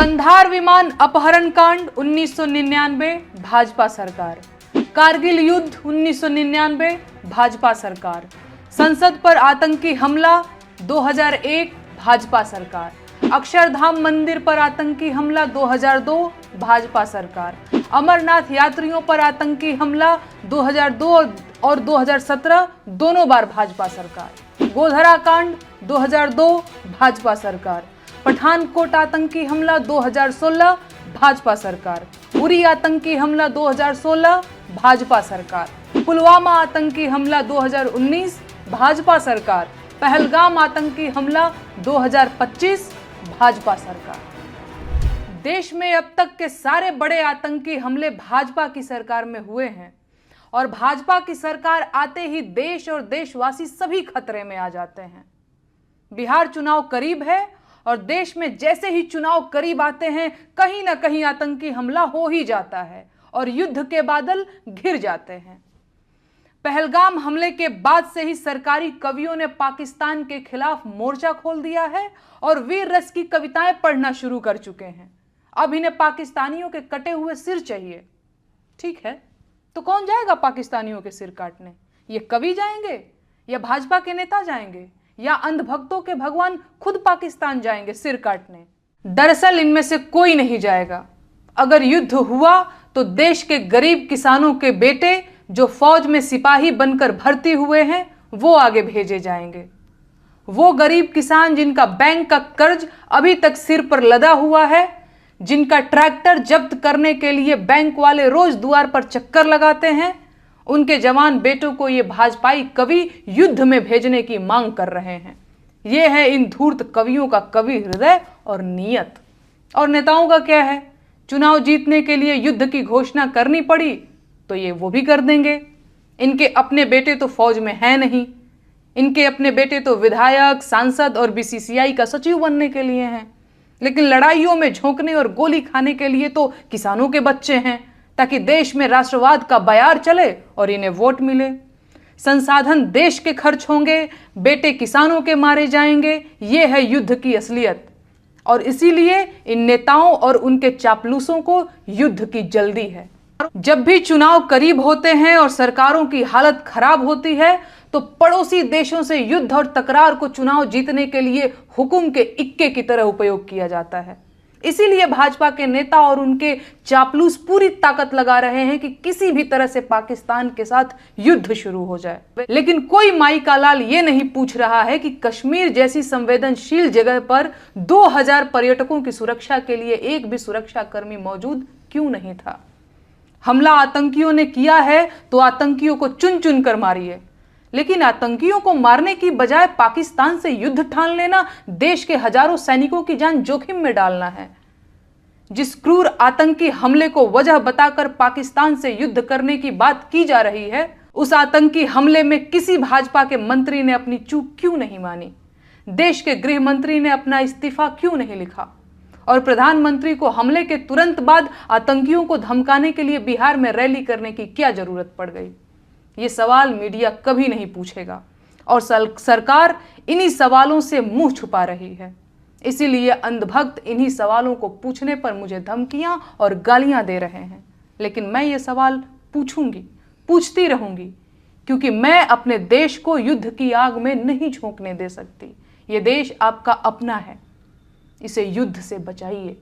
कंधार विमान अपहरण कांड 1999 भाजपा सरकार। कारगिल युद्ध 1999 भाजपा सरकार। संसद पर आतंकी हमला 2001 भाजपा सरकार। अक्षरधाम मंदिर पर आतंकी हमला 2002 भाजपा सरकार। अमरनाथ यात्रियों पर आतंकी हमला 2002 और 2017 दोनों बार भाजपा सरकार। गोधरा कांड 2002 भाजपा सरकार। पठानकोट आतंकी हमला 2016 भाजपा सरकार। उरी आतंकी हमला 2016 भाजपा सरकार। पुलवामा आतंकी हमला 2019 भाजपा सरकार। पहलगाम आतंकी हमला 2025 भाजपा सरकार। देश में अब तक के सारे बड़े आतंकी हमले भाजपा की सरकार में हुए हैं और भाजपा की सरकार आते ही देश और देशवासी सभी खतरे में आ जाते हैं। बिहार चुनाव करीब है और देश में जैसे ही चुनाव करीब आते हैं कहीं ना कहीं आतंकी हमला हो ही जाता है और युद्ध के बादल घिर जाते हैं। पहलगाम हमले के बाद से ही सरकारी कवियों ने पाकिस्तान के खिलाफ मोर्चा खोल दिया है और वीर रस की कविताएं पढ़ना शुरू कर चुके हैं। अब इन्हें पाकिस्तानियों के कटे हुए सिर चाहिए। ठीक है, तो कौन जाएगा पाकिस्तानियों के सिर काटने? ये कवि जाएंगे या भाजपा के नेता जाएंगे या अंधभक्तों के भगवान खुद पाकिस्तान जाएंगे सिर काटने? दरअसल इनमें से कोई नहीं जाएगा। अगर युद्ध हुआ तो देश के गरीब किसानों के बेटे जो फौज में सिपाही बनकर भर्ती हुए हैं वो आगे भेजे जाएंगे। वो गरीब किसान जिनका बैंक का कर्ज अभी तक सिर पर लदा हुआ है, जिनका ट्रैक्टर जब्त करने के लिए बैंक वाले रोज द्वार पर चक्कर लगाते हैं, उनके जवान बेटों को ये भाजपाई कवि युद्ध में भेजने की मांग कर रहे हैं। ये है इन धूर्त कवियों का कवि हृदय और नीयत। और नेताओं का क्या है? चुनाव जीतने के लिए युद्ध की घोषणा करनी पड़ी तो ये वो भी कर देंगे। इनके अपने बेटे तो फौज में हैं नहीं। इनके अपने बेटे तो विधायक, सांसद और बीसीसीआई का सचिव बनने के लिए हैं, लेकिन लड़ाइयों में झोंकने और गोली खाने के लिए तो किसानों के बच्चे हैं, ताकि देश में राष्ट्रवाद का बयार चले और इन्हें वोट मिले। संसाधन देश के खर्च होंगे, बेटे किसानों के मारे जाएंगे। ये है युद्ध की असलियत और इसीलिए इन नेताओं और उनके चापलूसों को युद्ध की जल्दी है। जब भी चुनाव करीब होते हैं और सरकारों की हालत खराब होती है तो पड़ोसी देशों से युद्ध और तकरार को चुनाव जीतने के लिए हुकुम के इक्के की तरह उपयोग किया जाता है। इसीलिए भाजपा के नेता और उनके चापलूस पूरी ताकत लगा रहे हैं कि किसी भी तरह से पाकिस्तान के साथ युद्ध शुरू हो जाए। लेकिन कोई माई का लाल ये नहीं पूछ रहा है कि कश्मीर जैसी संवेदनशील जगह पर 2000 पर्यटकों की सुरक्षा के लिए एक भी सुरक्षा कर्मी मौजूद क्यों नहीं था। हमला आतंकियों ने किया है तो आतंकियों को चुन चुन कर मारिए, लेकिन आतंकियों को मारने की बजाय पाकिस्तान से युद्ध ठान लेना देश के हजारों सैनिकों की जान जोखिम में डालना है। जिस क्रूर आतंकी हमले को वजह बताकर पाकिस्तान से युद्ध करने की बात की जा रही है, उस आतंकी हमले में किसी भाजपा के मंत्री ने अपनी चूक क्यों नहीं मानी? देश के गृह मंत्री ने अपना इस्तीफा क्यों नहीं लिखा? और प्रधानमंत्री को हमले के तुरंत बाद आतंकियों को धमकाने के लिए बिहार में रैली करने की क्या जरूरत पड़ गई? ये सवाल मीडिया कभी नहीं पूछेगा और सरकार इन्हीं सवालों से मुंह छुपा रही है। इसीलिए अंधभक्त इन्हीं सवालों को पूछने पर मुझे धमकियां और गालियां दे रहे हैं, लेकिन मैं ये सवाल पूछूंगी, पूछती रहूंगी, क्योंकि मैं अपने देश को युद्ध की आग में नहीं झोंकने दे सकती। ये देश आपका अपना है, इसे युद्ध से बचाइए।